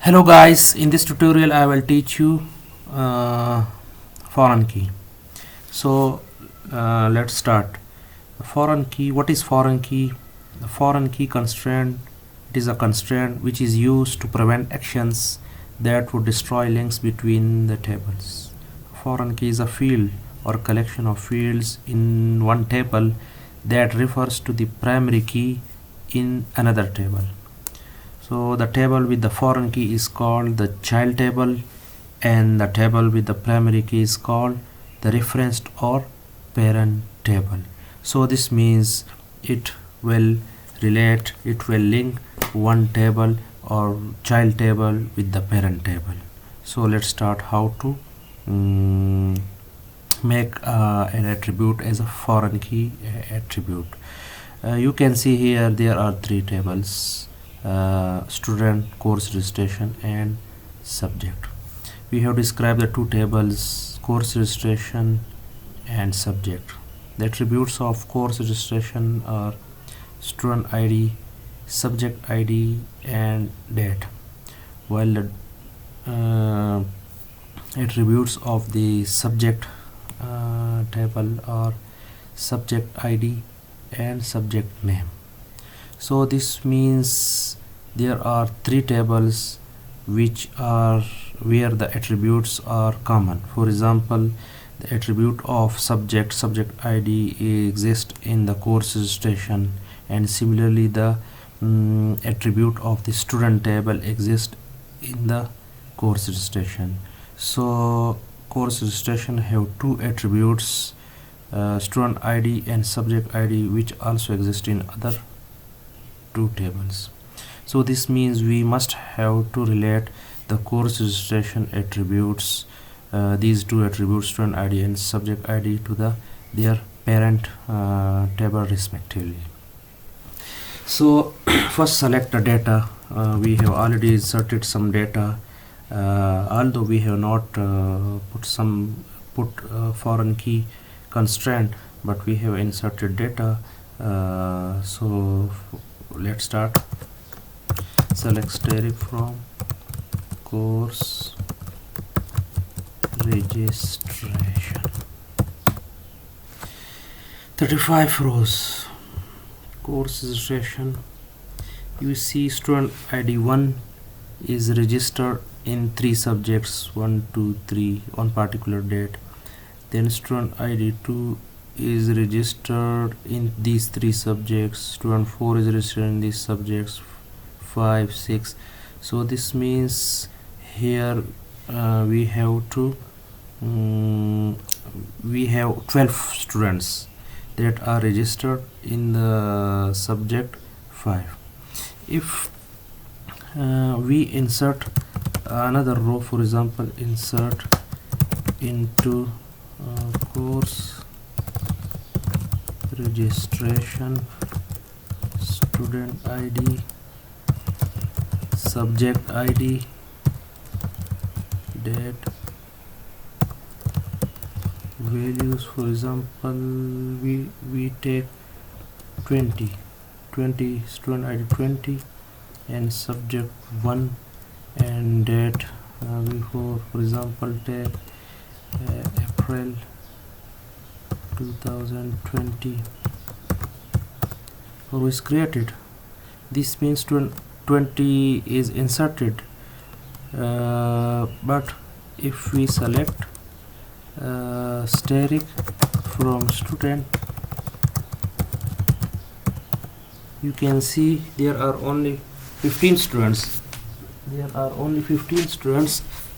Hello guys, in this tutorial I will teach you uh, foreign key. So let's start. Foreign key. What is foreign key? The foreign key constraint. It is a constraint which is used to prevent actions that would destroy links between the tables. Foreign key is a field or collection of fields in one table that refers to the primary key in another table. So the table with the foreign key is called the child table, and the table with the primary key is called the referenced or parent table. So this means it will link one table or child table with the parent table. So let's start how to make an attribute as a foreign key attribute. You can see here there are three tables: student, course registration, and subject. We have described the two tables, course registration and subject. The attributes of course registration are student ID, subject ID, and date, while the attributes of the subject table are subject ID and subject name. So this means there are three tables which are where the attributes are common. For example, the attribute of subject ID exists in the course registration, and similarly the attribute of the student table exists in the course registration. So course registration have two attributes, student ID and subject ID, which also exist in other two tables. So this means we must have to relate the course registration attributes, these two attributes, student ID and subject ID, to their parent table respectively. So first select the data. We have already inserted some data, although we have not put foreign key constraint, but we have inserted data. So let's start. Select static from course registration. 35 rows. Course registration. You see student ID 1 is registered in 3 subjects, 1, 2, 3 on particular date. Then student ID 2 is registered in these 3 subjects. Student 4 is registered in these subjects, 5, 6. So this means here we have 12 students that are registered in the subject 5. If we insert another row, for example, insert into course registration, student ID, subject ID, date, values. For example, we take 20 student ID 20, and subject 1, and date before, for example, take April 2020 is created. This means student 20 is inserted, but if we select static from student, you can see there are only 15 students.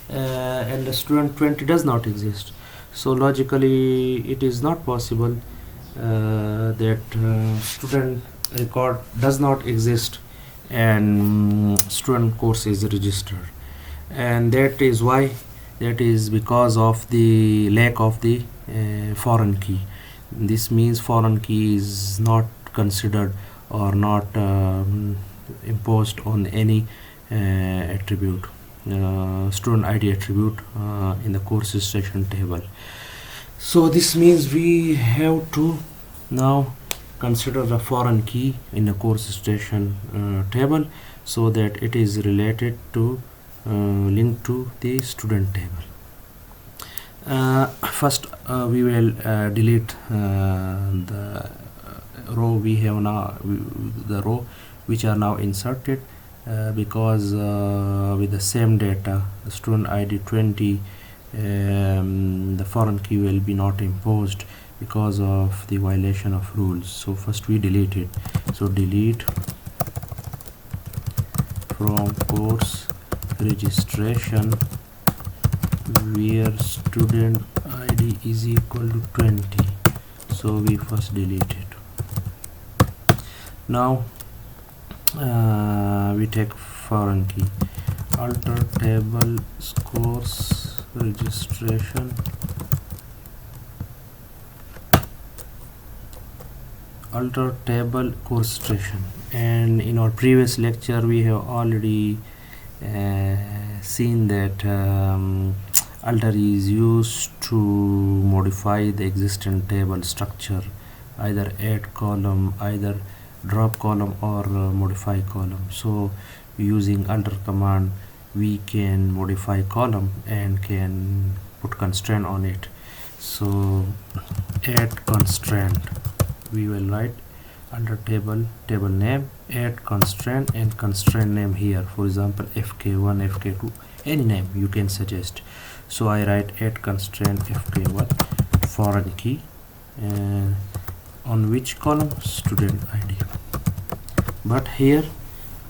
And the student 20 does not exist. So logically it is not possible that student record does not exist and student course is registered, and that is because of the lack of the foreign key. This means foreign key is not considered or not imposed on any attribute, student ID attribute in the course registration table. So this means we have to now consider the foreign key in the course registration table, so that it is related to linked to the student table. First we will delete the row we have now, the row which are now inserted, because with the same data, the student ID 20, the foreign key will be not imposed because of the violation of rules. So first we delete it. So delete from course registration where student ID is equal to 20. So we first delete it. Now we take foreign key, alter table course registration, alter table course registration. And in our previous lecture we have already seen that alter is used to modify the existing table structure, either add column, either drop column, or modify column. So using alter command we can modify column and can put constraint on it. So add constraint, we will write under table name, add constraint, and constraint name here, for example fk1, fk2, any name you can suggest. So I write add constraint fk1 foreign key, on which column? Student ID. But here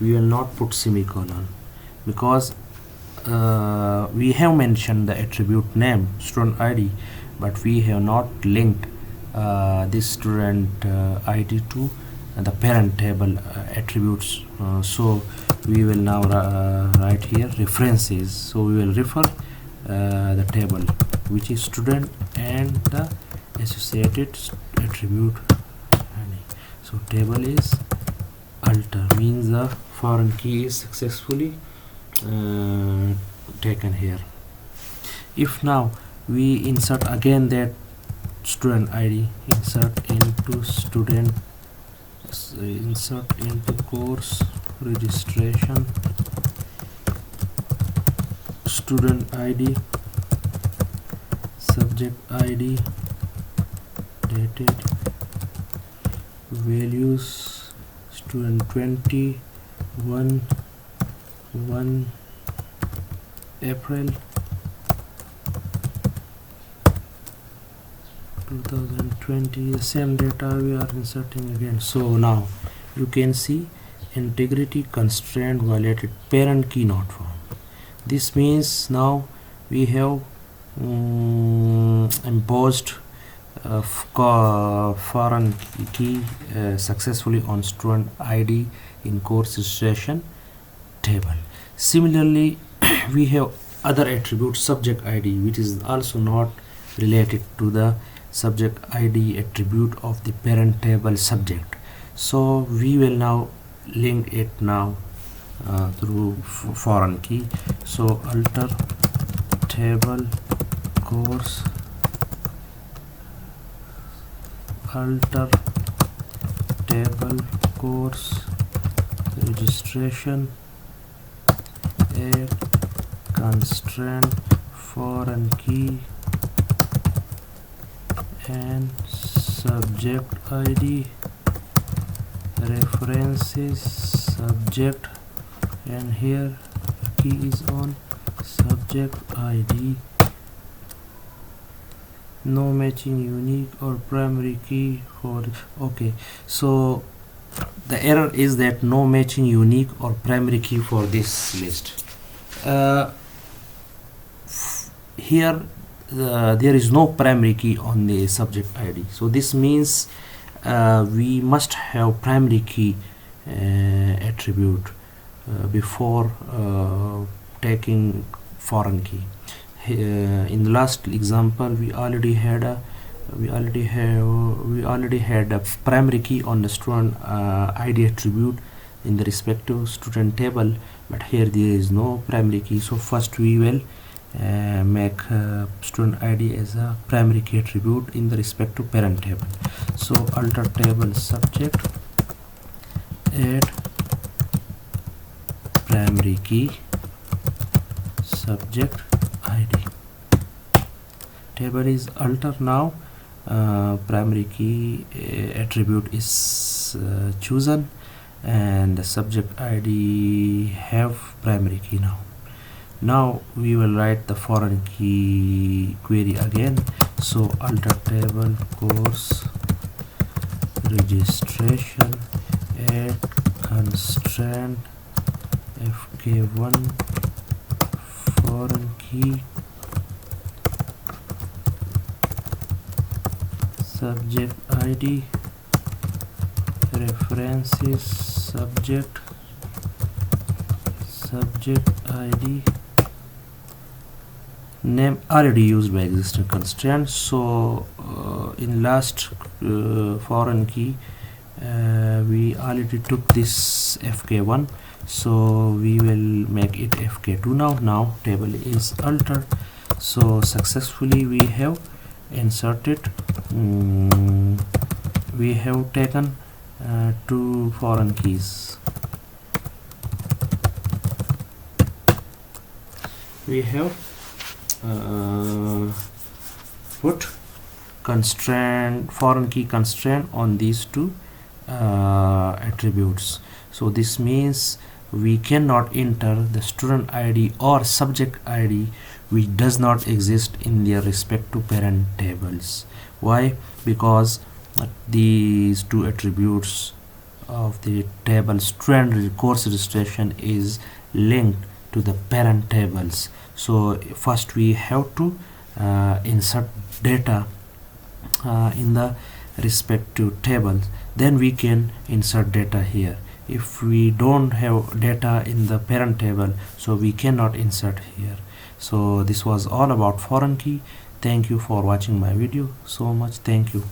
we will not put semicolon, because we have mentioned the attribute name student ID, but we have not linked this student ID to the parent table attributes. So we will now write here references. So we will refer the table which is student and the associated attribute ID. So table is alter, means the foreign key is successfully taken here. If now we insert again that student ID, insert into student, insert into course registration, student ID, subject ID, dated, values student 20, 1 April 2020, the same data we are inserting again. So now you can see integrity constraint violated, parent key not found. This means now we have imposed foreign key successfully on student ID in course registration table. Similarly we have other attribute subject ID, which is also not related to the subject ID attribute of the parent table subject. So we will now link it now through foreign key. So alter table course, alter table course registration, add constraint foreign key and subject ID, references subject, and here key is on subject ID, no matching unique or primary key for okay. So the error is that no matching unique or primary key for this list. Here there is no primary key on the subject ID, so this means we must have primary key attribute before taking foreign key. In the last example we already had a primary key on the student ID attribute in the respective student table, but here there is no primary key. So first we will make student ID as a primary key attribute in the respective parent table. So alter table subject, add primary key, subject id. Table is altered now. Primary key attribute is chosen, and the subject id have primary key now. Now we will write the foreign key query again. So alter table course registration, add constraint fk1 foreign key subject id references subject id name already used by existing constraint. So in last foreign key we already took this fk1, so we will make it fk2 now. Now table is altered, so successfully we have inserted we have taken two foreign keys. We have put foreign key constraint on these two attributes. So this means we cannot enter the student id or subject id which does not exist in their respective parent tables. Why? Because these two attributes of the table student course registration is linked to the parent tables. So first we have to insert data in the respective table, then we can insert data here. If we don't have data in the parent table, so we cannot insert here. So this was all about foreign key. Thank you for watching my video so much. Thank you.